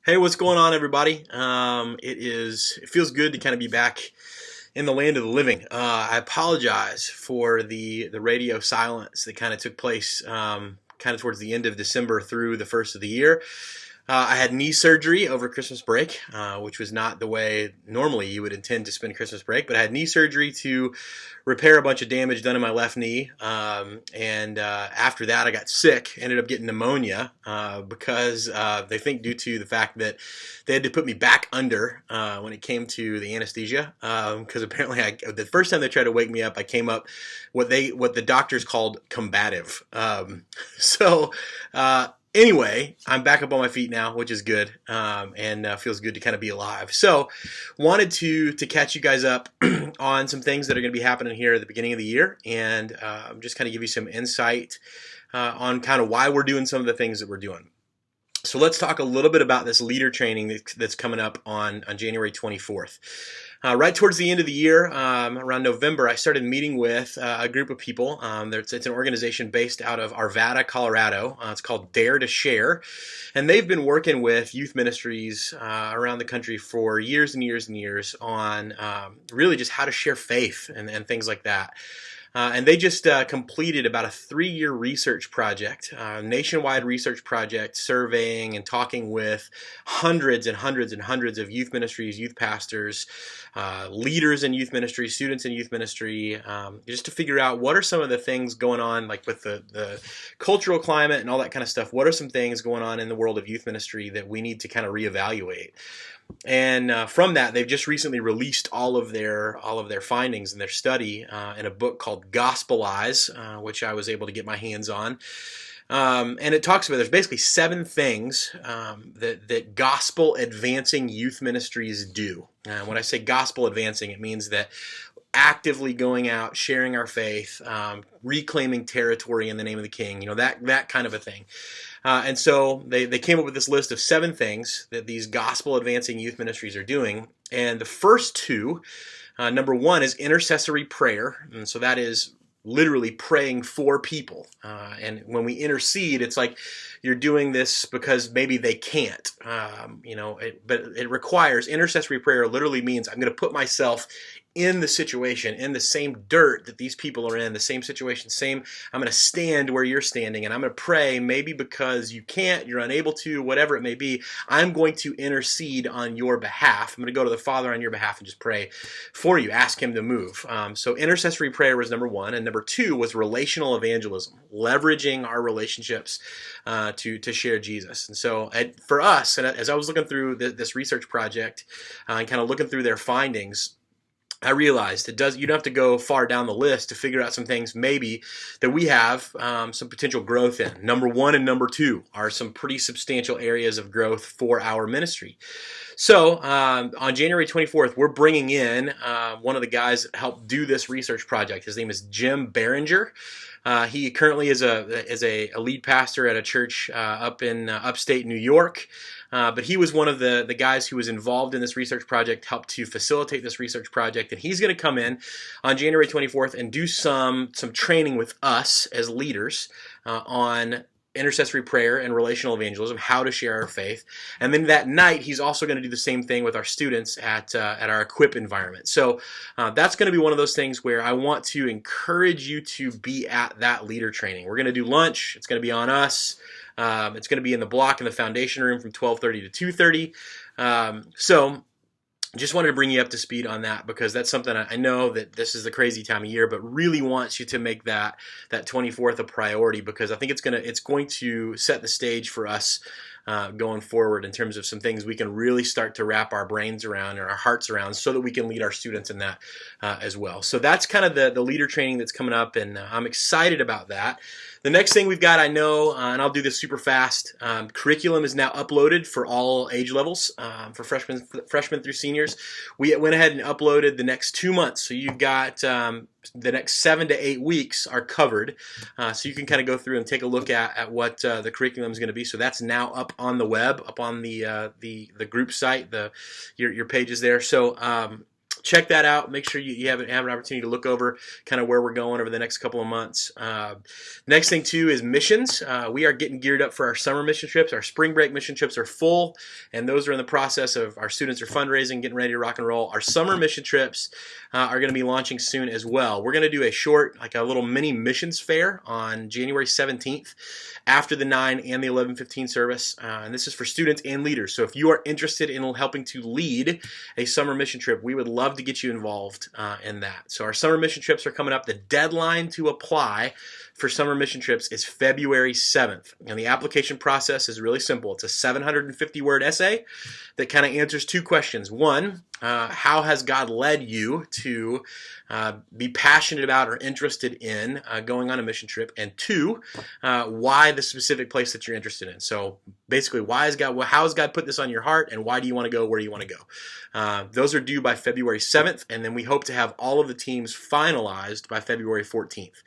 Hey, what's going on, everybody? It feels good to kind of be back in the land of the living. I apologize for the radio silence that kind of took place kind of towards the end of December through the first of the year. I had knee surgery over Christmas break, which was not the way normally you would intend to spend Christmas break, but I had knee surgery to repair a bunch of damage done in my left knee. And after that, I got sick, ended up getting pneumonia because they think due to the fact that they had to put me back under when it came to the anesthesia. Because apparently, the first time they tried to wake me up, I came up what the doctors called combative. So. Anyway, I'm back up on my feet now, which is good, and feels good to kind of be alive. So, wanted to catch you guys up on some things that are going to be happening here at the beginning of the year, and just kind of give you some insight on kind of why we're doing some of the things that we're doing. So let's talk a little bit about this leader training that's coming up on January 24th. Right towards the end of the year, around November, I started meeting with a group of people. It's an organization based out of Arvada, Colorado. It's called Dare to Share. And they've been working with youth ministries around the country for years and years and years on really just how to share faith and things like that. And they just completed about a 3-year research project, nationwide research project, surveying and talking with hundreds and hundreds and hundreds of youth ministries, youth pastors, leaders in youth ministry, students in youth ministry, just to figure out what are some of the things going on, like with the cultural climate and all that kind of stuff. What are some things going on in the world of youth ministry that we need to kind of reevaluate? And from that, they've just recently released all of their findings and their study in a book called Gospelize, which I was able to get my hands on. And it talks about there's basically 7 things that gospel advancing youth ministries do. When I say gospel advancing, it means that actively going out, sharing our faith, reclaiming territory in the name of the King, that kind of a thing. And so they came up with this list of 7 things that these gospel advancing youth ministries are doing. And the first 2, number 1 is intercessory prayer. And so that is literally praying for people. And when we intercede, it's like you're doing this because maybe they can't, but it requires intercessory prayer. Literally means I'm going to put myself in the situation, in the same dirt that these people are in, the same situation, I'm going to stand where you're standing, and I'm going to pray, maybe because you can't, you're unable to, whatever it may be. I'm going to intercede on your behalf. I'm going to go to the Father on your behalf and just pray for you, ask Him to move. So intercessory prayer was number 1, and number 2 was relational evangelism, leveraging our relationships to share Jesus. And so for us, and as I was looking through this research project and kind of looking through their findings, I realized you don't have to go far down the list to figure out some things maybe that we have some potential growth in. Number 1 and number 2 are some pretty substantial areas of growth for our ministry. So on January 24th, we're bringing in one of the guys that helped do this research project. His name is Jim Barringer. He currently is a lead pastor at a church up in upstate New York. But he was one of the guys who was involved in this research project, helped to facilitate this research project, and he's going to come in on January 24th and do some training with us as leaders on intercessory prayer and relational evangelism, how to share our faith. And then that night, he's also going to do the same thing with our students at our Equip environment. So that's going to be one of those things where I want to encourage you to be at that leader training. We're going to do lunch. It's going to be on us. It's going to be in the block in the foundation room from 12:30 to 2:30. So just wanted to bring you up to speed on that, because that's something I know that this is the crazy time of year, but really wants you to make that 24th a priority, because I think it's going to set the stage for us going forward in terms of some things we can really start to wrap our brains around and our hearts around, so that we can lead our students in that as well. So that's kind of the leader training that's coming up, and I'm excited about that. The next thing we've got, I know, and I'll do this super fast, curriculum is now uploaded for all age levels, for freshmen through seniors. We went ahead and uploaded the next 2 months. So you've got the next 7 to 8 weeks are covered. So you can kind of go through and take a look at what the curriculum is going to be. So that's now up on the web, up on the group site, your pages there. So check that out. Make sure you have an opportunity to look over kind of where we're going over the next couple of months. Next thing too is missions. We are getting geared up for our summer mission trips. Our spring break mission trips are full, and those are in the process of our students are fundraising, getting ready to rock and roll. Our summer mission trips are going to be launching soon as well. We're going to do a short, like a little mini missions fair on January 17th after the 9 and the 11:15 service, and this is for students and leaders. So if you are interested in helping to lead a summer mission trip, we would love to get you involved in that. So our summer mission trips are coming up. The deadline to apply for summer mission trips is February 7th. And the application process is really simple. It's a 750-word essay that kind of answers two questions. One, how has God led you to be passionate about or interested in going on a mission trip? And two, why the specific place that you're interested in. So basically, how has God put this on your heart, and why do you want to go where you want to go? Those are due by February 7th, and then we hope to have all of the teams finalized by February 14th.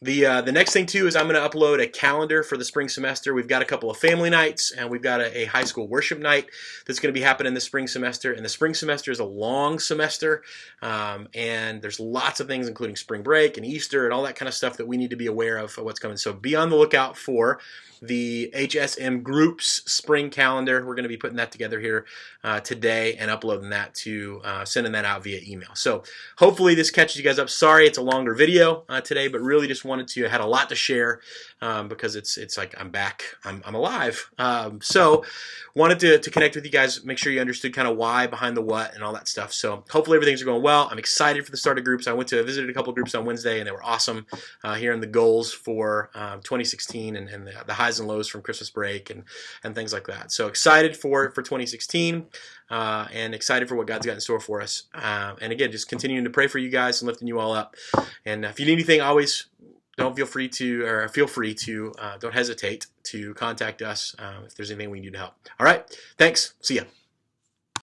The next thing too is I'm going to upload a calendar for the spring semester. We've got a couple of family nights, and we've got a high school worship night that's going to be happening this spring semester. And the spring semester is a long semester, and there's lots of things, including spring break and Easter and all that kind of stuff that we need to be aware of what's coming. So be on the lookout for the HSM Group's spring calendar. We're going to be putting that together here today and uploading that to sending that out via email. So hopefully this catches you guys up. Sorry it's a longer video today, but really just wanted to, had a lot to share because it's like I'm back, I'm alive. So wanted to connect with you guys, make sure you understood kind of why behind the what and all that stuff. So hopefully everything's going well. I'm excited for the start of groups. I visited a couple of groups on Wednesday, and they were awesome, hearing the goals for 2016 and the highs and lows from Christmas break and things like that. So excited for 2016 and excited for what God's got in store for us. And again, just continuing to pray for you guys and lifting you all up. And if you need anything, always don't hesitate to contact us if there's anything we need to help. All right. Thanks. See ya.